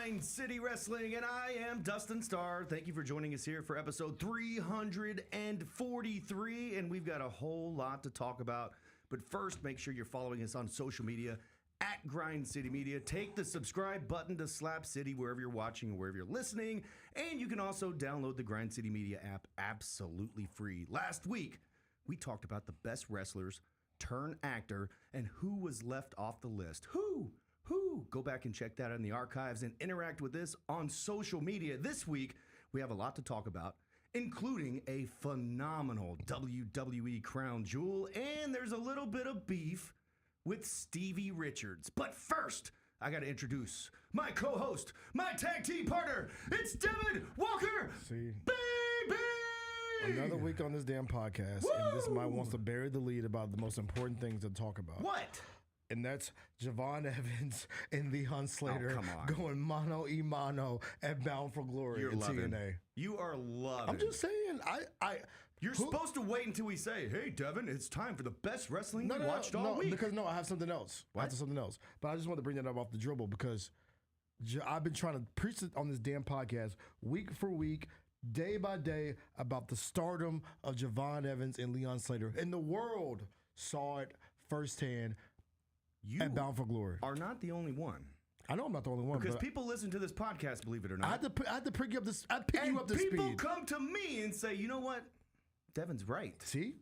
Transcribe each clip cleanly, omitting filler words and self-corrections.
Grind City Wrestling, and I am Dustin Starr. Thank you for joining us here for episode 343, and we've got a whole lot to talk about. But first, make sure you're following us on social media at Grind City Media. Take the subscribe button to Slap City wherever you're watching or wherever you're listening, and you can also download the Grind City Media app absolutely free. Last week, we talked about the best wrestlers turn actor and who was left off the list. Who? Go back and check that in the archives and interact with this on social media. This week, we have a lot to talk about, including a phenomenal WWE crown jewel, and there's a little bit of beef with Stevie Richards. But first, I got to introduce my co-host, my tag team partner. It's Devin Walker. See, baby! another week on this damn podcast, Woo! and this might wants to bury the lead about the most important things to talk about. What? And that's Javon Evans and Leon Slater come on. going mano y mano at Bound for Glory in TNA. You are loving. I'm just saying, You're supposed to wait until we say, "Hey, Devin, it's time for the best wrestling we watched all week." Because I have something else. What? I have something else. But I just want to bring that up off the dribble because I've been trying to preach it on this damn podcast week for week, day by day, about the stardom of Javon Evans and Leon Slater. And the world saw it firsthand at Bound for Glory. Are not the only one. I know I'm not the only one. Because but people listen to this podcast, believe it or not. I had to pick you up this. I pick you up to people speed. come to me and say, "You know what? Devin's right." See?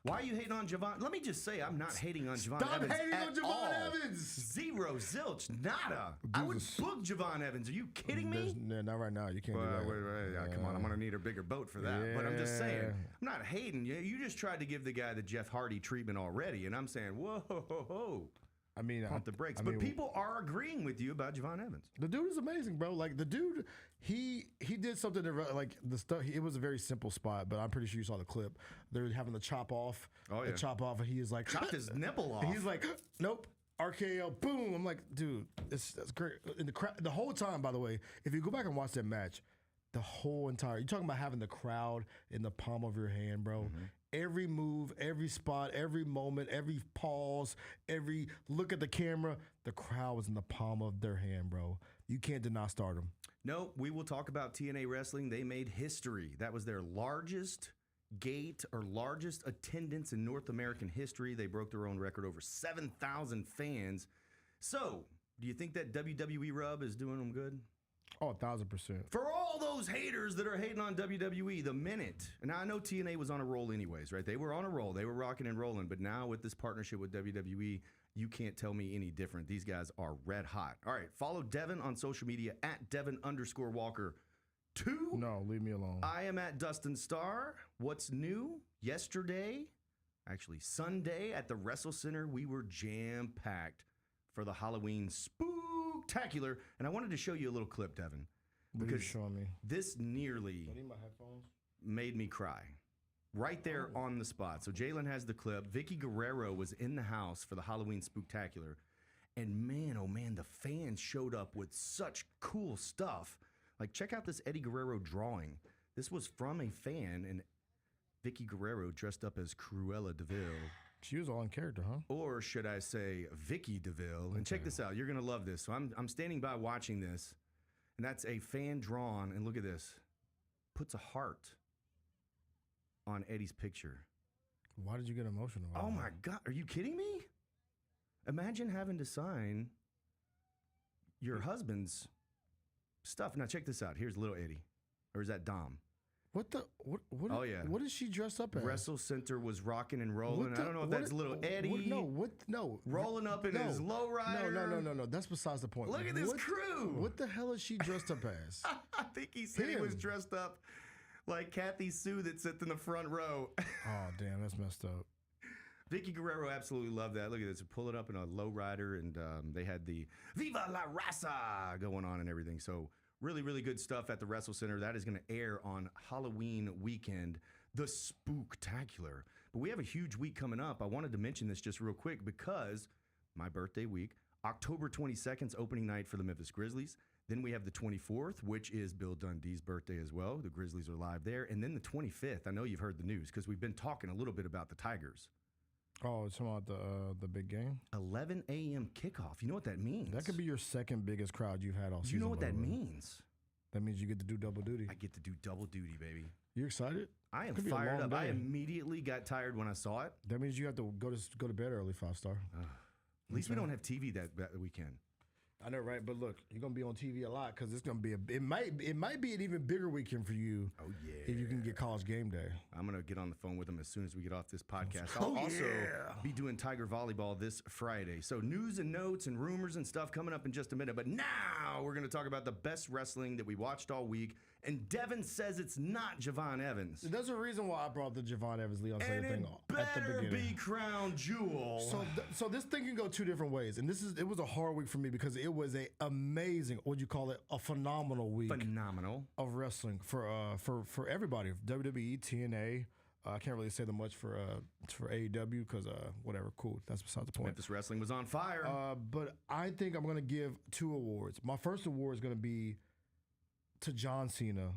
Why are you hating on Javon? Let me just say, I'm not hating on Javon Stop Evans hating at on Javon all. Evans. Zero, zilch, nada. I would book Javon Evans. Are you kidding me? Not right now. You can't do Well, that. yeah, come on, I'm going to need a bigger boat for that. But I'm just saying, Yeah. I'm not hating you. You just tried to give the guy the Jeff Hardy treatment already, and I'm saying, whoa. I mean, Pump the brakes. But people are agreeing with you about Javon Evans. The dude is amazing, bro. Like the dude, he did something that, like the stuff. It was a very simple spot, but I'm pretty sure you saw the clip. They're having the chop off. Oh yeah, the chop off, and he is like chopped his nipple off. He's like, nope. RKO, boom. I'm like, dude, that's great. And the whole time, by the way, if you go back and watch that match, the whole entire, you're talking about having the crowd in the palm of your hand, bro. Mm-hmm. Every move, every spot, every moment, every pause, every look at the camera, the crowd was in the palm of their hand, bro. You can't deny stardom. No, we will talk about TNA Wrestling. They made history. That was their largest gate or largest attendance in North American history. They broke their own record, over 7,000 fans. So, do you think that WWE rub is doing them good? Oh, 1,000%. For all those haters that are hating on WWE, the minute, and I know TNA was on a roll anyways, right? They were on a roll. They were rocking and rolling. But now with this partnership with WWE, you can't tell me any different. These guys are red hot. All right, follow Devin on social media at Devin_Walker2. No, leave me alone. I am at Dustin Starr. What's new? Yesterday, actually Sunday at the Wrestle Center, we were jam-packed for the Halloween Spooktacular. And I wanted to show you a little clip, Devin. What are you showing me? This nearly I need my headphones. made me cry. Right there on the spot. So Jalen has the clip. Vickie Guerrero was in the house for the Halloween Spooktacular. And man, oh man, the fans showed up with such cool stuff. Like, check out this Eddie Guerrero drawing. This was from a fan, and Vickie Guerrero dressed up as Cruella DeVille. She was all in character, huh? Or should I say Vickie DeVille? And check this out. You're going to love this. So I'm standing by watching this, and that's a fan drawn, and look at this. Puts a heart on Eddie's picture. Why did you get emotional? Oh, my God. Are you kidding me? Imagine having to sign your husband's stuff. Now, check this out. Here's little Eddie. Or is that Dom? What? Oh, yeah. What is she dressed up as? Wrestle Center was rocking and rolling. I don't know if that's little Eddie. No. Rolling up in his lowrider. No. That's besides the point. Look at this crew. What the hell is she dressed up as? I think he said he was dressed up like Kathy Sue that sits in the front row. Oh, damn. That's messed up. Vickie Guerrero absolutely loved that. Look at this. Pull it up in a lowrider, and they had the Viva la Raza going on and everything. So really, really good stuff at the Wrestle Center. That is going to air on Halloween weekend, the Spooktacular. But we have a huge week coming up. I wanted to mention this just real quick because my birthday week, October 22nd, opening night for the Memphis Grizzlies. Then we have the 24th, which is Bill Dundee's birthday as well. The Grizzlies are live there. And then the 25th, I know you've heard the news because we've been talking a little bit about the Tigers. Oh, it's about the big game? 11 a.m. kickoff. You know what that means? That could be your second biggest crowd you've had all season. You know what that by the way. means? That means you get to do double duty. I get to do double duty, baby. You excited? I am Could be a fired long up. day. I immediately got tired when I saw it. That means you have to go to bed early, 5-star. At least we don't have TV that weekend. I know, right? But look, you're gonna be on TV a lot because it's gonna be it might be an even bigger weekend for you. Oh yeah. If you can get College Game Day. I'm gonna get on the phone with him as soon as we get off this podcast. I'll also be doing Tiger Volleyball this Friday. So news and notes and rumors and stuff coming up in just a minute. But now we're gonna talk about the best wrestling that we watched all week. And Devin says it's not Javon Evans. There's a reason why I brought the Javon Evans Leon Slater thing at the better beginning. be Crown Jewel. So this thing can go two different ways, and it was a hard week for me because it was a amazing, a phenomenal week. Phenomenal of wrestling for everybody. WWE, TNA. I can't really say that much for AEW because whatever, cool. That's beside the point. Memphis Wrestling was on fire. But I think I'm gonna give 2 awards. My first award is gonna be to John Cena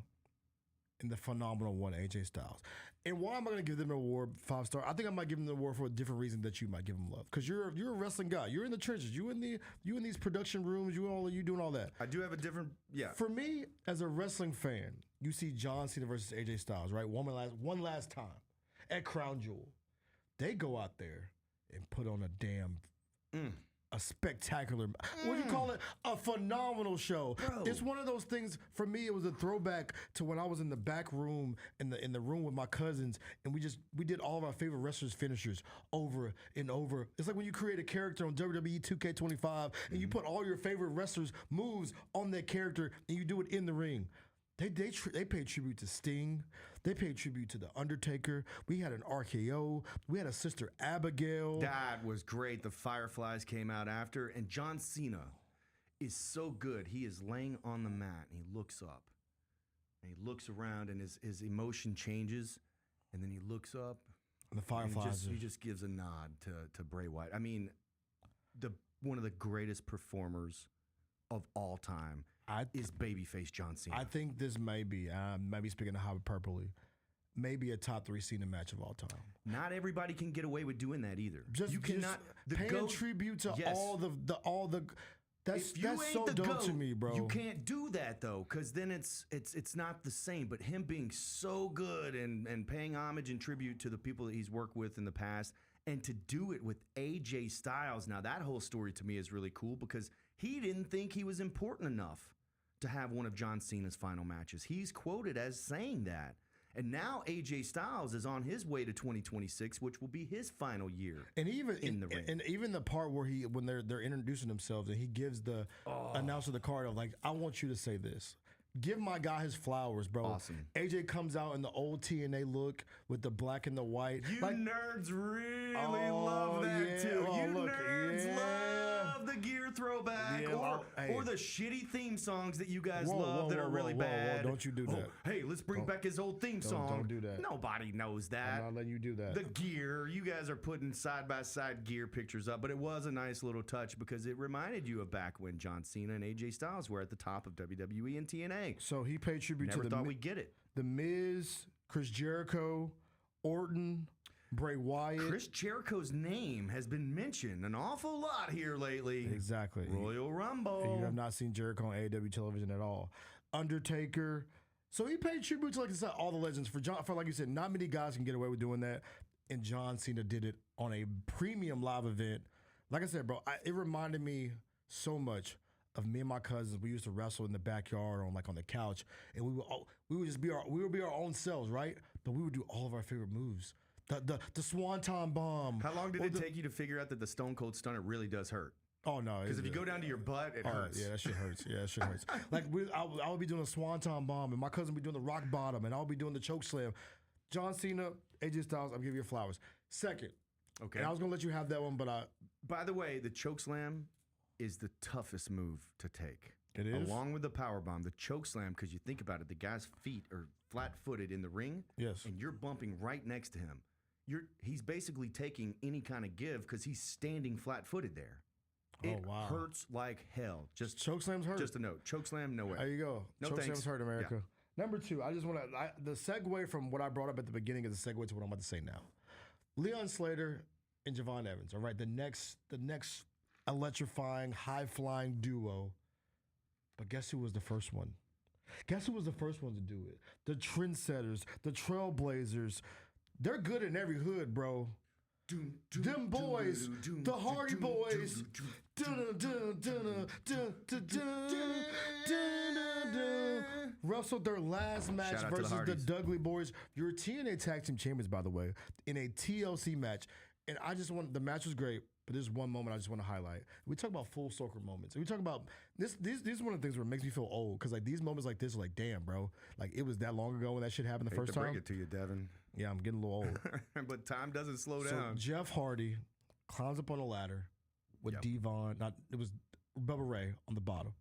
and the phenomenal one, AJ Styles. And why am I going to give them an award 5-star? I think I might give them the award for a different reason that you might give them love. Because you're a wrestling guy. You're in the trenches. You in these production rooms. You doing all that. I do have a different, yeah. For me, as a wrestling fan, you see John Cena versus AJ Styles, right? One last time at Crown Jewel. They go out there and put on a damn a spectacular, what do you call it? A phenomenal show. Bro. It's one of those things, for me, it was a throwback to when I was in the back room, in the room with my cousins, and we did all of our favorite wrestlers' finishers over and over. It's like when you create a character on WWE 2K25, and you put all your favorite wrestlers' moves on that character, and you do it in the ring. They paid tribute to Sting. They paid tribute to The Undertaker. We had an RKO. We had a Sister Abigail. That was great. The Fireflies came out after. And John Cena is so good. He is laying on the mat, and he looks up. And he looks around, and his emotion changes. And then he looks up. And the Fireflies. He just gives a nod to Bray Wyatt. I mean, one of the greatest performers of all time is babyface John Cena. I think this may be speaking of hyperbole, maybe a top 3 Cena match of all time. Not everybody can get away with doing that either. You cannot paying tribute to all the. That's so dope to me, bro. You can't do that though, because then it's not the same. But him being so good and paying homage and tribute to the people that he's worked with in the past, and to do it with AJ Styles. Now that whole story to me is really cool because he didn't think he was important enough to have one of John Cena's final matches. He's quoted as saying that. And now AJ Styles is on his way to 2026, which will be his final year. And even in the ring. And even the part where when they're introducing themselves and he gives the announcer the card of like, I want you to say this. Give my guy his flowers, bro. Awesome. AJ comes out in the old TNA look with the black and the white. You nerds really love that too. Nerds love the gear throwback or the shitty theme songs that you guys love that are really bad. Don't you do that. Hey, let's bring back his old theme song. Don't do that. Nobody knows that. I'm not letting you do that. The gear. You guys are putting side-by-side gear pictures up, but it was a nice little touch because it reminded you of back when John Cena and AJ Styles were at the top of WWE and TNA. So he paid tribute Never to thought we'd get it. The Miz, Chris Jericho, Orton, Bray Wyatt. Chris Jericho's name has been mentioned an awful lot here lately. Exactly. Royal Rumble. And you have not seen Jericho on AEW television at all. Undertaker. So he paid tribute to, like I said, all the legends. For like you said, not many guys can get away with doing that. And John Cena did it on a premium live event. Like I said, bro, it reminded me so much of me and my cousins. We used to wrestle in the backyard on the couch, and we would be our own selves, right? But we would do all of our favorite moves. The Swanton Bomb. How long did it take you to figure out that the Stone Cold Stunner really does hurt? Oh no! Because if you go down to your butt, it hurts. Yeah, that shit hurts. Like I would be doing a Swanton Bomb, and my cousin would be doing the Rock Bottom, and I'll be doing the Choke Slam. John Cena, AJ Styles, I'll give you your flowers. Second, okay. And I was gonna let you have that one, but By the way, the Choke Slam is the toughest move to take. It is? Along with the power bomb, the choke slam, because you think about it, the guy's feet are flat-footed in the ring. Yes. And you're bumping right next to him. He's basically taking any kind of give because he's standing flat-footed there. It hurts like hell. Just choke slams hurt. Just a note. Choke slam, no way. There you go. No choke thanks. slams hurt, America. Yeah. Number 2, I just want to the segue from what I brought up at the beginning is a segue to what I'm about to say now. Leon Slater and Javon Evans. All right, the next electrifying, high-flying duo. But guess who was the first one? Guess who was the first one to do it? The trendsetters, the trailblazers. They're good in every hood, bro. Them boys, the Hardy Boys. Wrestled their last match versus the Dudley Boys. Your TNA Tag Team Champions, by the way, in a TLC match. And the match was great, but there's one moment I just want to highlight. We talk about full circle moments. We talk about this is one of the things where it makes me feel old, because like these moments like this are like, damn, bro. Like it was that long ago when that shit happened the first time. Bring it to you, Devin. Yeah, I'm getting a little old. But time doesn't slow So down. Jeff Hardy climbs up on a ladder with Devon. It was Bubba Ray on the bottom.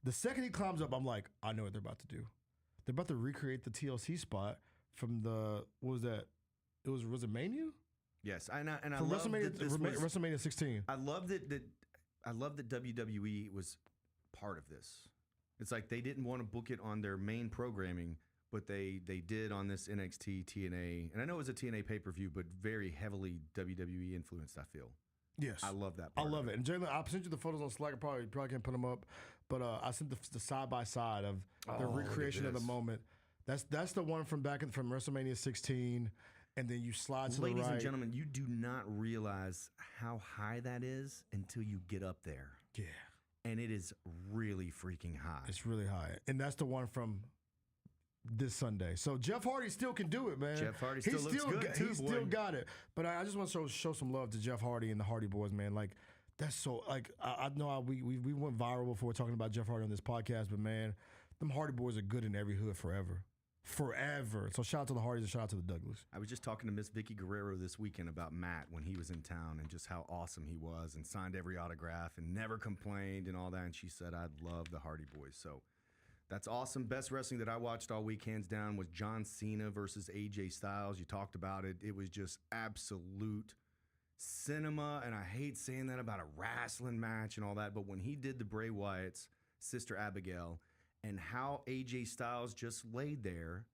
The second he climbs up, I'm like, I know what they're about to do. They're about to recreate the TLC spot from what was that? Was it Mania? Yes, and I From love WrestleMania 16. I love that WWE was part of this. It's like they didn't want to book it on their main programming, but they did on this NXT TNA, and I know it was a TNA pay-per-view, but very heavily WWE influenced, I feel. Yes, I love that. I love it. And Jalen, I sent you the photos on Slack. I probably can't put them up, but I sent the side by side of the recreation of the moment. That's the one from from WrestleMania 16, and then you slide to the right. Ladies and gentlemen, you do not realize how high that is until you get up there. Yeah, and it is really freaking high. It's really high, and that's the one from this Sunday. So Jeff Hardy still can do it, man. Jeff Hardy still looks good too, He still got it. But I just want to show some love to Jeff Hardy and the Hardy Boys, man. Like that's so like I know we went viral before talking about Jeff Hardy on this podcast, but man, them Hardy Boys are good in every hood forever. Forever. So shout out to the Hardys and shout out to the Douglas. I was just talking to Miss Vickie Guerrero this weekend about Matt when he was in town and just how awesome he was and signed every autograph and never complained and all that. And she said, I love the Hardy Boys. So that's awesome. Best wrestling that I watched all week, hands down, was John Cena versus AJ Styles. You talked about it. It was just absolute cinema. And I hate saying that about a wrestling match and all that. But when he did the Bray Wyatt's sister Abigail, and how AJ Styles just laid there,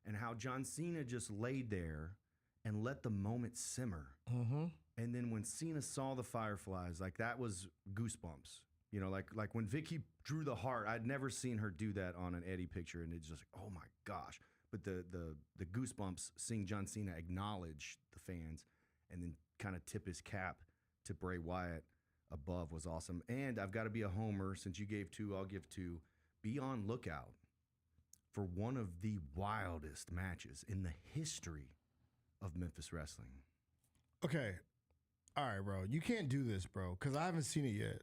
and how John Cena just laid there and let the moment simmer. Mm-hmm. And then when Cena saw the fireflies, like that was goosebumps. You know, like when Vickie drew the heart, I'd never seen her do that on an Eddie picture, and it's just like, oh my gosh. But the goosebumps seeing John Cena acknowledge the fans and then kind of tip his cap to Bray Wyatt above was awesome. And I've got to be a homer. Since you gave two, I'll give two. Be on lookout for one of the wildest matches in the history of Memphis wrestling. Okay. All right, bro. You can't do this, bro, because I haven't seen it yet.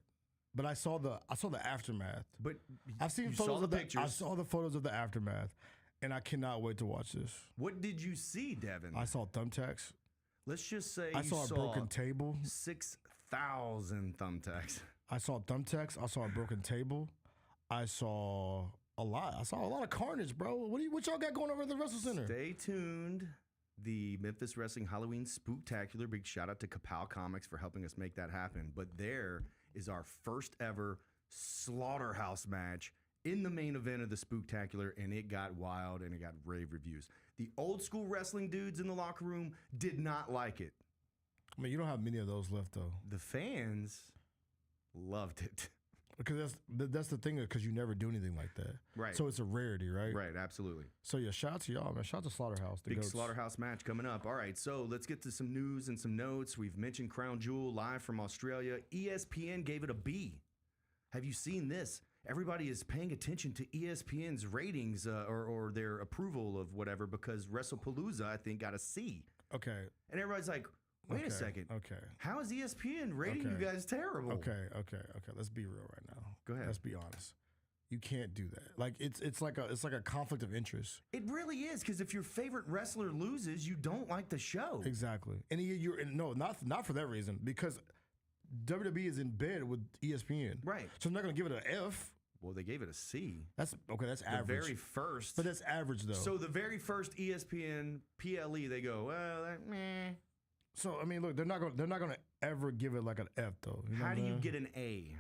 But I saw the aftermath. But I've seen photos of the pictures. I saw the photos of the aftermath, and I cannot wait to watch this. What did you see, Devin? I saw thumbtacks. Let's just say I saw a broken table. 6,000 thumbtacks. I saw thumbtacks. I saw a broken table. I saw a lot. I saw a lot of carnage, bro. What y'all got going over at the Wrestle Center? Stay tuned. The Memphis Wrestling Halloween Spooktacular. Big shout out to Kapow Comics for helping us make that happen. But there is our first ever slaughterhouse match in the main event of the Spooktacular, and it got wild and it got rave reviews. The old school wrestling dudes in the locker room did not like it. I mean, you don't have many of those left, though. The fans loved it. Because that's the thing, because you never do anything like that. Right. So it's a rarity, right? Right, absolutely. So yeah, shout out to y'all, man. Shout out to Slaughterhouse. Big Slaughterhouse match coming up. All right, so let's get to some news and some notes. We've mentioned Crown Jewel live from Australia. ESPN gave it a B. Have you seen this? Everybody is paying attention to ESPN's ratings or their approval of whatever, because WrestlePalooza, I think, got a C. Okay. And everybody's like, wait a second. Okay. How is ESPN rating you guys terrible? Okay. Let's be real right now. Go ahead. Let's be honest. You can't do that. Like it's like a conflict of interest. It really is, because if your favorite wrestler loses, you don't like the show. Exactly. And not for that reason, because WWE is in bed with ESPN. Right. So I'm not going to give it an F. Well, they gave it a C. That's average. The very first. But that's average, though. So the very first ESPN PLE, they go, well, meh. So I mean, look, they're not gonna ever give it like an F, though. You know How do you get an A?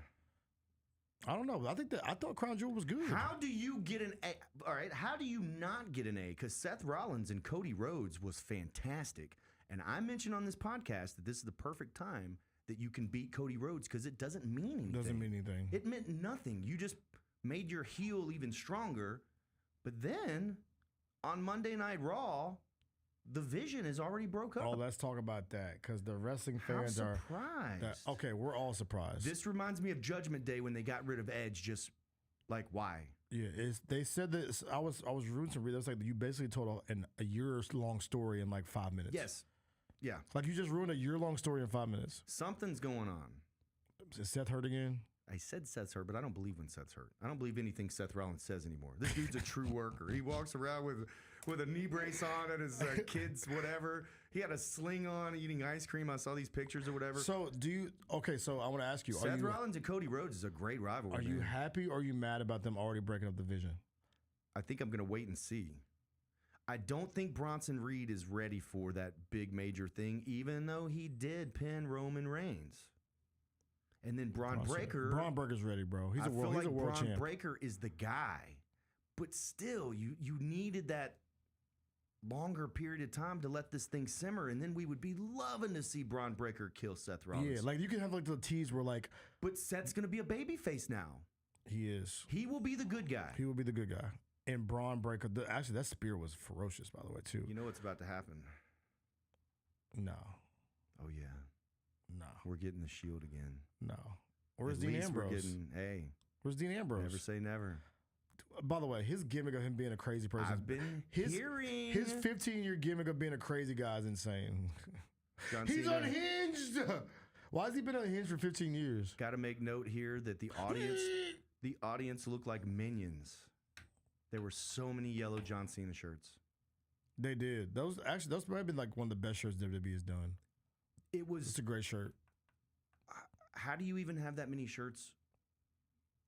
I don't know. I thought Crown Jewel was good. How do you get an A? All right. How do you not get an A? Because Seth Rollins and Cody Rhodes was fantastic. And I mentioned on this podcast that this is the perfect time that you can beat Cody Rhodes because it doesn't mean anything. Doesn't mean anything. It meant nothing. You just made your heel even stronger. But then on Monday Night Raw, the vision is already broke up. Oh, let's talk about that because the wrestling fans are surprised. Okay, we're all surprised. This reminds me of Judgment Day when they got rid of Edge. Just like why? Yeah, they said that I was rooting to read. It was like you basically told a year-long story in like 5 minutes. Yes. Yeah. Like you just ruined a year-long story in 5 minutes. Something's going on. Is Seth hurt again? I said Seth's hurt, but I don't believe when Seth's hurt. I don't believe anything Seth Rollins says anymore. This dude's a true worker. He walks around with a knee brace on and his kids, whatever. He had a sling on, eating ice cream. I saw these pictures or whatever. So so I want to ask you. Seth Rollins and Cody Rhodes is a great rivalry. Are you happy or are you mad about them already breaking up the vision? I think I'm going to wait and see. I don't think Bronson Reed is ready for that big major thing, even though he did pin Roman Reigns. And then Braun Breaker. Braun Breaker's ready, bro. He's a world champ. Braun Breaker is the guy. But still, you needed that longer period of time to let this thing simmer, and then we would be loving to see Braun Breaker kill Seth Rollins. Yeah, like you can have like the tease where like. But Seth's going to be a babyface now. He is. He will be the good guy. He will be the good guy. And Braun Breaker, actually, that spear was ferocious, by the way, too. You know what's about to happen? No. Oh, yeah. No. We're getting the Shield again. No. Where's Dean Ambrose? Where's Dean Ambrose? Never say never. By the way, his gimmick of him being a crazy person. I've been hearing. His 15-year gimmick of being a crazy guy is insane. He's Cena. Unhinged. Why has he been unhinged for 15 years? Got to make note here that the audience looked like minions. There were so many yellow John Cena shirts. They did. Those might have been like one of the best shirts WWE has done. It's a great shirt. How do you even have that many shirts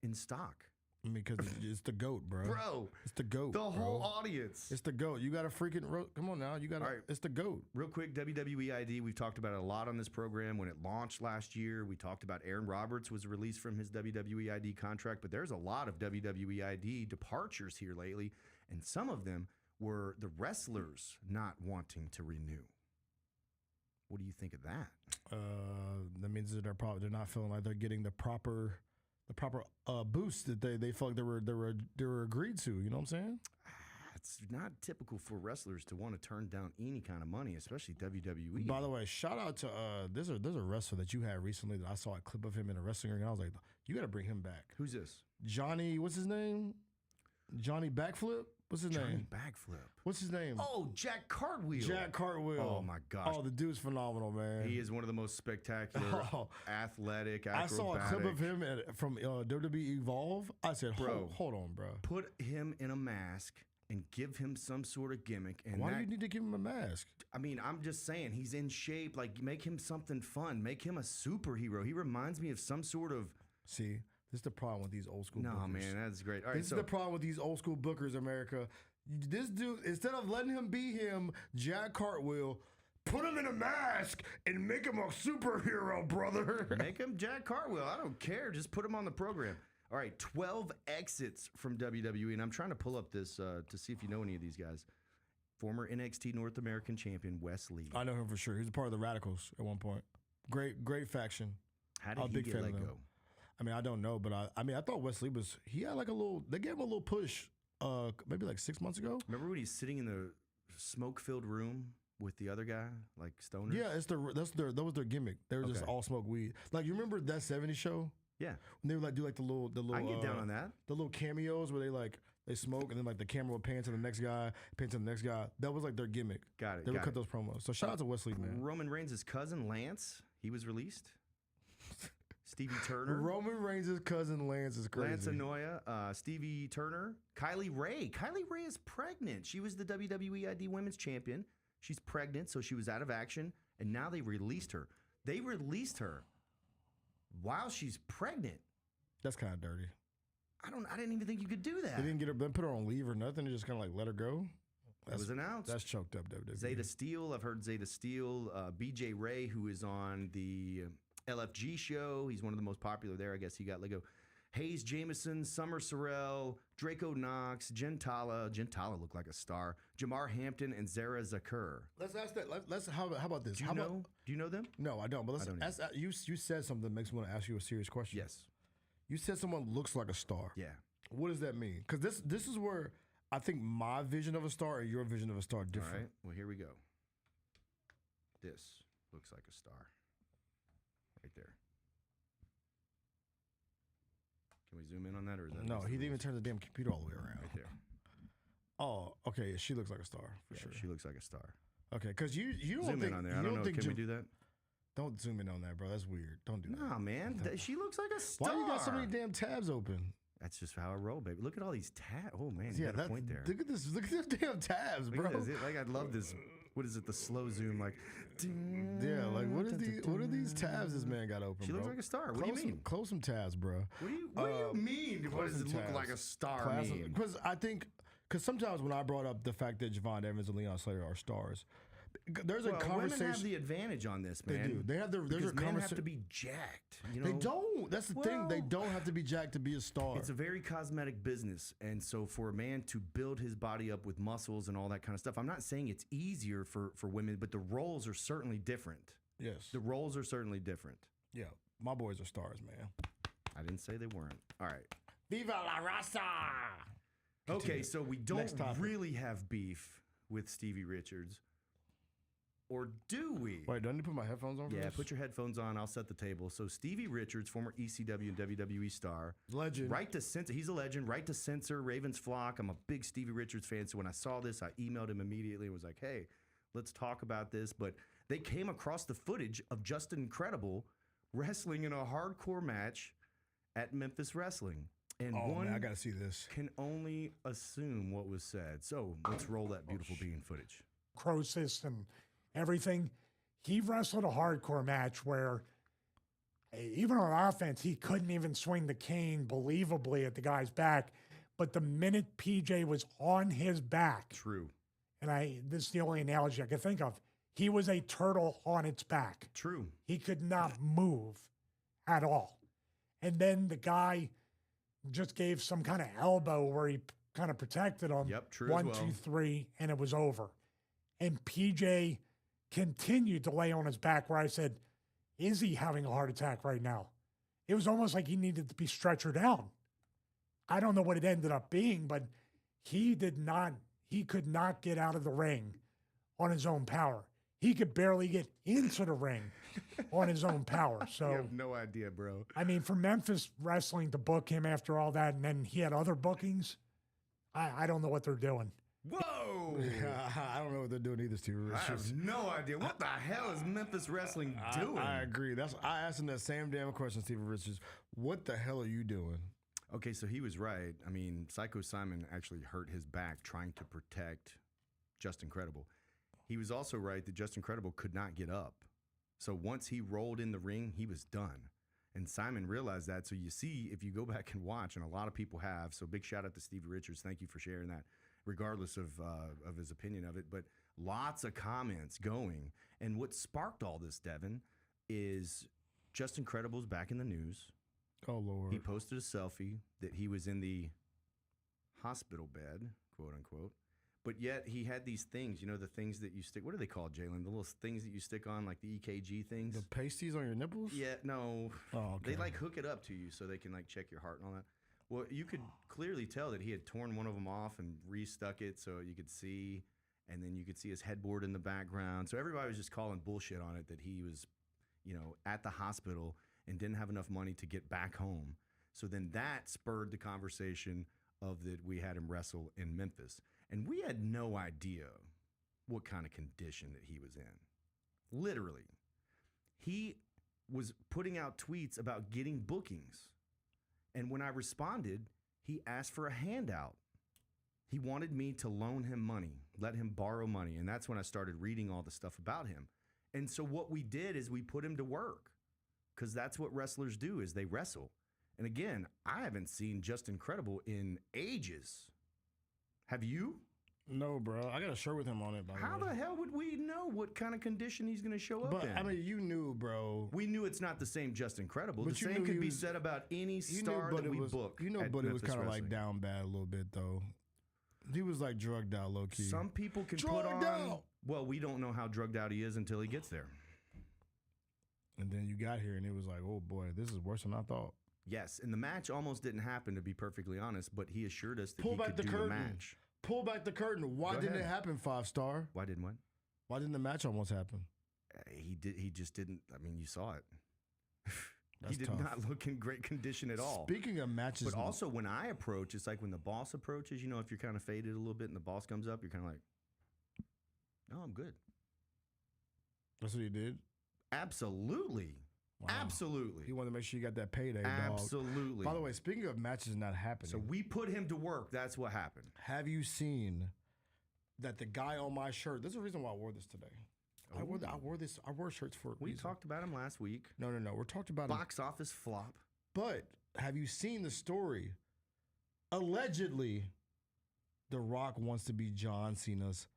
in stock? I mean, because it's the GOAT, bro. Bro. It's the GOAT, The whole audience. It's the GOAT. You got to freaking... Come on now. You got to... Right. It's the GOAT. Real quick, WWE ID. We've talked about it a lot on this program. When it launched last year, we talked about Aaron Roberts was released from his WWE ID contract, but there's a lot of WWE ID departures here lately, and some of them were the wrestlers not wanting to renew. What do you think of that? That means that they're not feeling like they're getting the proper boost that they felt like they were agreed to. You know what I'm saying? It's not typical for wrestlers to want to turn down any kind of money, especially WWE. By the way, shout out to there's a wrestler that you had recently that I saw a clip of him in a wrestling ring, and I was like, you got to bring him back. Who's this? Johnny. What's his name? Johnny Backflip. What's his name? Johnny Backflip. What's his name? Oh, Jack Cartwheel. Jack Cartwheel. Oh, my gosh. Oh, the dude's phenomenal, man. He is one of the most spectacular, athletic, acrobatic. I saw a clip of him from WWE Evolve. I said, hold on, bro. Put him in a mask and give him some sort of gimmick. And why do you need to give him a mask? I mean, I'm just saying, he's in shape. Like, make him something fun. Make him a superhero. He reminds me of some sort of... See, this is the problem with these old school bookers. No, man, that's great. All right, this is the problem with these old school bookers, America. This dude, instead of letting him be him, Jack Cartwheel, put him in a mask and make him a superhero, brother. Make him Jack Cartwheel. I don't care. Just put him on the program. All right, 12 exits from WWE, and I'm trying to pull up this to see if you know any of these guys. Former NXT North American champion Wes Lee. I know him for sure. He was a part of the Radicals at one point. Great faction. How did he get let go? I mean, I don't know, but I thought Wes Lee he had like a little, they gave him a little push maybe like 6 months ago. Remember when he's sitting in the smoke-filled room with the other guy, like stoners? Yeah, that was their gimmick. They were just all smoke weed. Like, you remember that 70s show? Yeah. When they would like do like the little I can get down on that. The little cameos where they smoke and then like the camera would pan to the next guy, pan to the next guy. That was like their gimmick. Got it. They would cut those promos. So shout out to Wes Lee, man. Roman Reigns' cousin Lance, he was released. Stevie Turner. Roman Reigns' cousin Lance is crazy. Lance Anoia, Stevie Turner, Kylie Ray. Kylie Ray is pregnant. She was the WWE ID Women's Champion. She's pregnant, so she was out of action, and now they released her. They released her while she's pregnant. That's kind of dirty. I didn't even think you could do that. They didn't put her on leave or nothing. They just kind of like let her go. That was announced. That's choked up, WWE. Zeta Steele. I've heard Zeta Steele. BJ Ray, who is on the LFG show. He's one of the most popular there. I guess he got let go. Hayes Jameson, Summer Sorrell, Draco Knox, Gentala. Gentala looked like a star. Jamar Hampton and Zara Zakur. Let's ask that. How about this? Do you know them? No, I don't. But let's ask. You said something that makes me want to ask you a serious question. Yes. You said someone looks like a star. Yeah. What does that mean? Because this is where I think my vision of a star and your vision of a star are different. All right. Well, here we go. This looks like a star. Right there. Can we zoom in on that, or is that No, he didn't even turn the damn computer all the way around. Right there. Oh, okay. She looks like a star for Yeah, sure. she looks like a star. Okay, because you don't Zoom think in on there. you I don't know. think Can we do that? Don't zoom in on that, bro. That's weird. Don't do that. Nah, man. She looks like a star. Why you got so many damn tabs open? That's just how I roll, baby. Look at all these tabs. Oh man, Yeah, you got a point there. Look at this. Look at these damn tabs, Look bro. at this. Like I love this. What is it? The slow zoom, like. Yeah, like what are these tabs this man got open? She looks bro? like a star. What do you mean? Close some tabs, bro. What do you mean? What does it look like a star mean? Because sometimes when I brought up the fact that Javon Evans and Leon Slater are stars, there's a conversation. Women have the advantage on this, man. They do. They have there's because a men conversation. have to be jacked. You know? They don't. That's the thing. They don't have to be jacked to be a star. It's a very cosmetic business, and so for a man to build his body up with muscles and all that kind of stuff, I'm not saying it's easier for women, but the roles are certainly different. Yes. The roles are certainly different. Yeah. My boys are stars, man. I didn't say they weren't. All right. Viva la raza! Okay, so we don't really have beef with Stevie Richards. Or do we? Wait, don't you put my headphones on for Yeah, this? put your headphones on. I'll set the table. So Stevie Richards, former ECW and WWE star. Legend. Right to censor. He's a legend. Right to censor. Ravens flock. I'm a big Stevie Richards fan. So when I saw this, I emailed him immediately and was like, hey, let's talk about this. But they came across the footage of Justin Credible wrestling in a hardcore match at Memphis Wrestling. And one man, I got to see this. Can only assume what was said. So let's roll that beautiful being footage. Croesus and everything. He wrestled a hardcore match where even on offense, he couldn't even swing the cane believably at the guy's back. But the minute PJ was on his back, True. and this is the only analogy I could think of, he was a turtle on its back. True. He could not move at all. And then the guy just gave some kind of elbow where he kind of protected him. Yep, true. 1, 2, 3, and it was over. And PJ continued to lay on his back where I said, is he having a heart attack right now? It was almost like he needed to be stretchered down. I don't know what it ended up being, but he could not get out of the ring on his own power. He could barely get into the ring on his own power. So I have no idea, bro. I mean, for Memphis Wrestling to book him after all that, and then he had other bookings, I don't know what they're doing. Whoa! I don't know what they're doing either, Steve I Richards. have no idea. What the hell is Memphis Wrestling doing? I agree. I asked him that same damn question, Steve Richards. What the hell are you doing? Okay, so he was right. I mean, Psycho Simon actually hurt his back trying to protect Justin Credible. He was also right that Justin Credible could not get up. So once he rolled in the ring, he was done. And Simon realized that. So you see, if you go back and watch, and a lot of people have, so big shout out to Stevie Richards. Thank you for sharing that, regardless of his opinion of it. But lots of comments going. And what sparked all this, Devin, is Justin Credible's back in the news. Oh, Lord. He posted a selfie that he was in the hospital bed, quote unquote. But yet he had these things, the things that you stick. What are they called, Jalen? The little things that you stick on, like the EKG things. The pasties on your nipples? Yeah, no. Oh, okay. They hook it up to you so they can check your heart and all that. Well, you could clearly tell that he had torn one of them off and restuck it so you could see, and then you could see his headboard in the background. So everybody was just calling bullshit on it that he was, at the hospital and didn't have enough money to get back home. So then that spurred the conversation of that we had him wrestle in Memphis. And we had no idea what kind of condition that he was in. Literally. He was putting out tweets about getting bookings. And when I responded, he asked for a handout. He wanted me to loan him money, let him borrow money. And that's when I started reading all the stuff about him. And so what we did is we put him to work, because that's what wrestlers do, is they wrestle. And again, I haven't seen Justin Credible in ages. Have you? No, bro. I got a shirt with him on it, by the way. How the hell would we know what kind of condition he's going to show up But, in? I mean, you knew, bro. We knew it's not the same Just Incredible. But The you same knew could he be was- said about any star that we book. You know, at but it was Memphis kind of like Wrestling. down bad a little bit, though. He was like drugged out, low key. Some people can put Drugged on. out. Well, we don't know how drugged out he is until he gets there. And then you got here, and it was like, oh boy, this is worse than I thought. Yes, and the match almost didn't happen, to be perfectly honest. But he assured us that Pull he back could the do curtain. the match. Pull back the curtain. Why Go didn't ahead. it happen, 5-star? Why didn't what? Why didn't the match almost happen? He did. He just didn't. I mean, you saw it. That's he did tough. not look in great condition at all. Speaking of matches, But also, when I approach, it's like when the boss approaches. You know, if you're kind of faded a little bit and the boss comes up, you're kind of like, "No, I'm good." that's what he did. Absolutely, Wow. absolutely, He wanted to make sure you got that payday, dog. absolutely. By the way, speaking of matches not happening, So we put him to work. That's what happened. have you seen that the guy on my shirt? There's a reason why I wore this today. I wore shirts for a We reason. talked about him last week. No. We're talking about him. Box office flop. But have you seen the story? Allegedly, The Rock wants to be John Cena's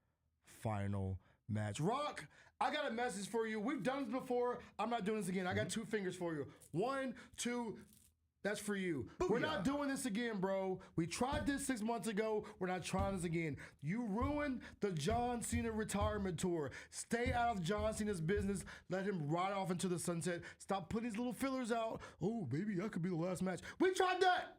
final match. Rock, I got a message for you. We've done this before. I'm not doing this again. I got 2 fingers for you. 1, 2. That's for you. We're not doing this again, bro. We tried this 6 months ago. We're not trying this again. You ruined the John Cena retirement tour. Stay out of John Cena's business. Let him ride off into the sunset. Stop putting these little fillers out. Oh, maybe that could be the last match. We tried that.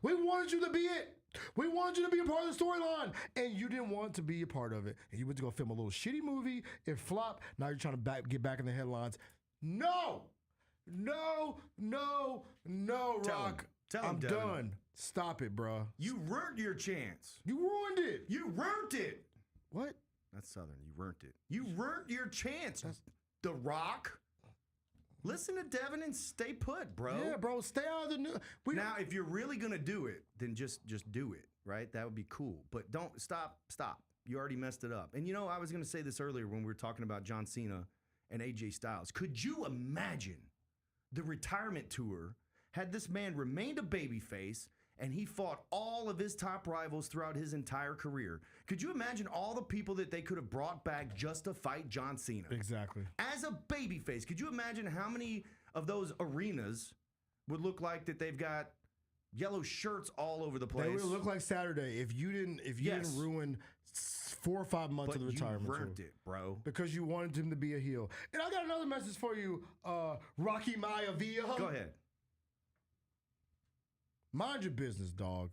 We wanted you to be it. We wanted you to be a part of the storyline, and you didn't want to be a part of it. And you went to go film a little shitty movie. It flopped. Now you're trying to get back in the headlines. No. No, Tell him. Rock. Tell him, I'm Devin. done. Stop it, bruh. You ruined your chance. You ruined it. You ruined it. What? That's Southern. You ruined it. You ruined your chance. The Rock. Listen to Devin and stay put, bro. Yeah, bro. Stay out of the news. Now, if you're really gonna do it, then just do it, right? That would be cool. But don't stop. You already messed it up. And you know, I was gonna say this earlier when we were talking about John Cena and AJ Styles. Could you imagine the retirement tour had this man remained a babyface and he fought all of his top rivals throughout his entire career? Could you imagine all the people that they could have brought back just to fight John Cena? Exactly. As a babyface, could you imagine how many of those arenas would look like that they've got yellow shirts all over the place? They would look like Saturday if you didn't ruin 4 or 5 months but of the retirement you tour. ruined it, bro. Because you wanted him to be a heel. And I got another message for you, Rocky Maivia. Go ahead. Mind your business, dog.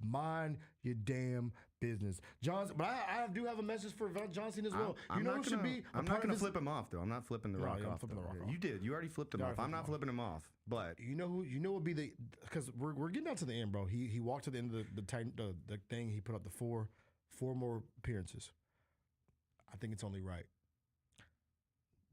Mind your damn business. But I do have a message for John Cena as well. I'm not should be I'm not going to flip him off, though. I'm not flipping the No, Rock yeah, I'm off. flipping though. the Rock Yeah, off. You did. You already flipped him Yeah, I off. I'm flipped not him flipping him off. But You know what would be the, because we're getting down to the end, bro. He walked to the end of the thing. He put up the four more appearances. I think it's only right.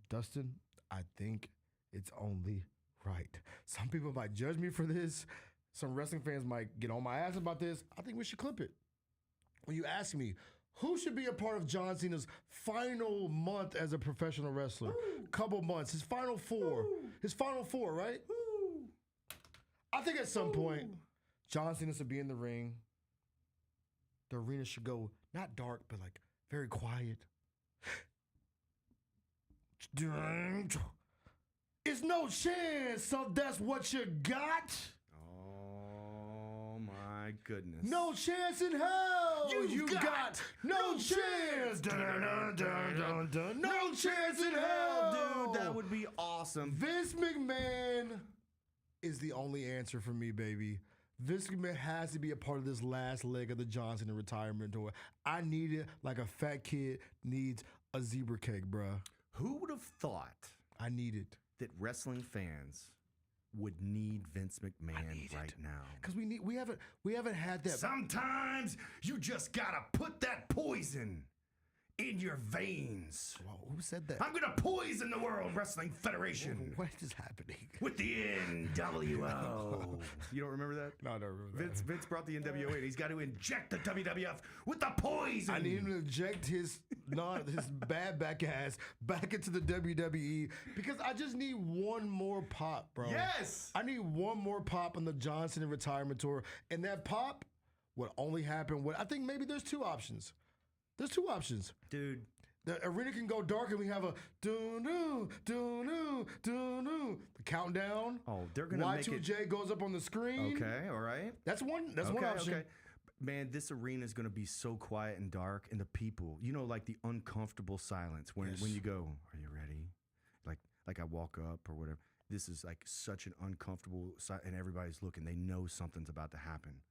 Dustin, I think it's only right. Some people might judge me for this. Some wrestling fans might get on my ass about this. I think we should clip it. When you ask me, who should be a part of John Cena's final month as a professional wrestler? Couple months. His final 4. His final 4, right? I think at some point, John Cena should be in the ring. The arena should go not dark, but like very quiet. It's no chance, so that's what you got. oh my goodness. No chance in hell. You got no chance. No chance in hell, dude, that would be awesome. Vince McMahon is the only answer for me, baby. Vince McMahon has to be a part of this last leg of the John Cena retirement tour. I need it like a fat kid needs a zebra cake, bruh. Who would have thought I need it. that wrestling fans would need Vince McMahon right now? Because we haven't had that. Sometimes you just gotta put that poison in your veins. Whoa, who said that? I'm gonna poison the World Wrestling Federation What is happening? with the NWO. You don't remember that? No, I don't remember that. Vince brought the NWO in. He's got to inject the WWF with the poison. I need him to inject his bad back ass back into the WWE because I just need one more pop, bro. Yes. I need one more pop on the John Cena retirement tour, and that pop would only happen when I think maybe there's 2 options. There's two options. Dude. The arena can go dark and we have a doo-doo, doo-doo, doo-doo. The countdown. Oh, they're going to make it. Y2J goes up on the screen. Okay, all right. That's one option. Okay. Man, this arena is going to be so quiet and dark, and the people, like the uncomfortable silence when you go, are you ready? Like I walk up or whatever. This is like such an uncomfortable and everybody's looking. They know something's about to happen,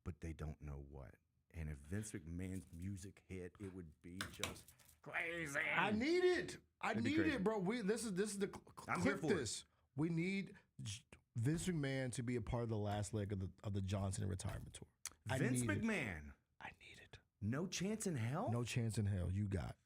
but they don't know what. And if Vince McMahon's music hit, it would be just crazy. I need it. I need it, bro. This is the I'm here for it. We need Vince McMahon to be a part of the last leg of the John Cena retirement tour. Vince McMahon. I need it. No chance in hell? No chance in hell. You got.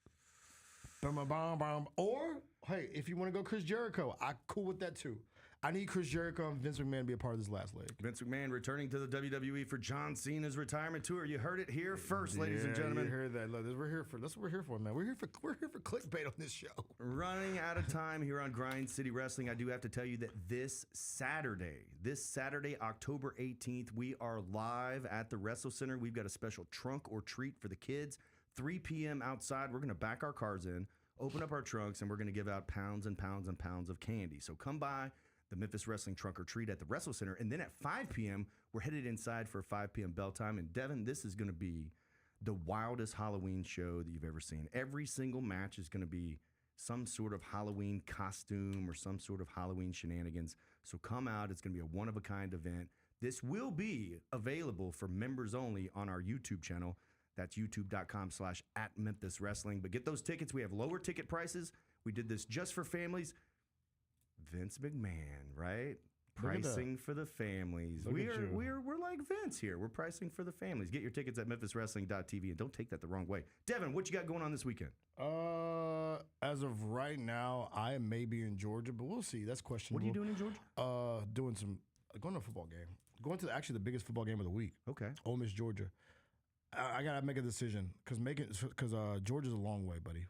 Or, hey, if you want to go Chris Jericho, I'm cool with that too. I need Chris Jericho and Vince McMahon to be a part of this last leg. Vince McMahon returning to the WWE for John Cena's retirement tour. You heard it here first, ladies and gentlemen. You heard that. Look, that's what we're here for, man. We're here for clickbait on this show. Running out of time here on Grind City Wrestling. I do have to tell you that this Saturday, October 18th, we are live at the Wrestle Center. We've got a special trunk or treat for the kids. 3 p.m. outside. We're going to back our cars in, open up our trunks, and we're going to give out pounds and pounds and pounds of candy. So come by the Memphis Wrestling Trunk or Treat at the Wrestle Center. And then at 5 p.m., we're headed inside for 5 p.m. bell time. And Devin, this is going to be the wildest Halloween show that you've ever seen. Every single match is going to be some sort of Halloween costume or some sort of Halloween shenanigans. So come out. It's going to be a one-of-a-kind event. This will be available for members only on our YouTube channel. That's youtube.com/@MemphisWrestling. But get those tickets. We have lower ticket prices. We did this just for families. Vince McMahon, right? Pricing for the families. We're like Vince here. We're pricing for the families. Get your tickets at memphiswrestling.tv, and don't take that the wrong way. Devin, what you got going on this weekend? As of right now, I may be in Georgia, but we'll see. That's questionable. What are you doing in Georgia? Going to a football game. Going to actually the biggest football game of the week. Okay. Ole Miss, Georgia. I gotta make a decision because Georgia's a long way, buddy.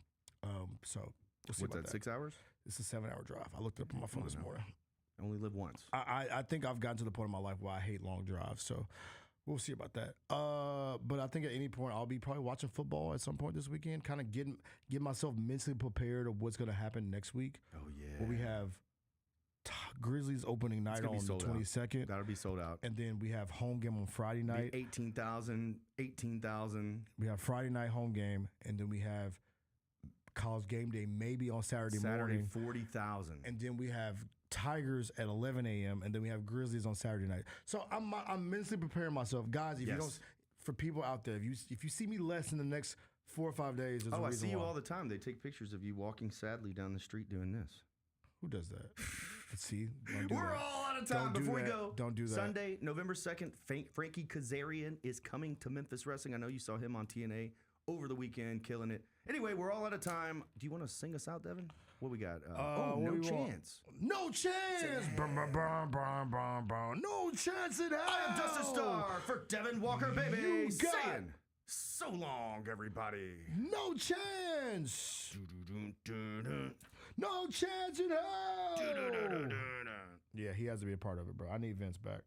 So we'll see. What's about that? 6 hours? It's a 7-hour drive. I looked it up on my phone this morning. I only live once. I think I've gotten to the point in my life where I hate long drives. So we'll see about that. But I think at any point I'll be probably watching football at some point this weekend. Kind of get myself mentally prepared of what's gonna happen next week. Oh yeah. Where we have Grizzlies opening night on the 22nd. That'll be sold out. And then we have home game on Friday night. 18,000. We have Friday night home game, and then we have college game day maybe on Saturday morning. 40,000. And then we have Tigers at 11 a.m. and then we have Grizzlies on Saturday night. So I'm mentally preparing myself, guys. If you don't, for people out there, if you see me less in the next 4 or 5 days, there's a reason I see you why. all the time. They take pictures of you walking sadly down the street doing this. Who does that? Let's see. We're all out of time. Before we go, don't do that. Sunday, November 2nd, Frankie Kazarian is coming to Memphis Wrestling. I know you saw him on TNA over the weekend, killing it. Anyway, we're all out of time. Do you want to sing us out, Devin? What we got? No chance. No chance. No chance in hell. I am Dustin Starr for Devin Walker, baby. You got saying so long, everybody. No chance. No chance in hell. Yeah, he has to be a part of it, bro. I need Vince back.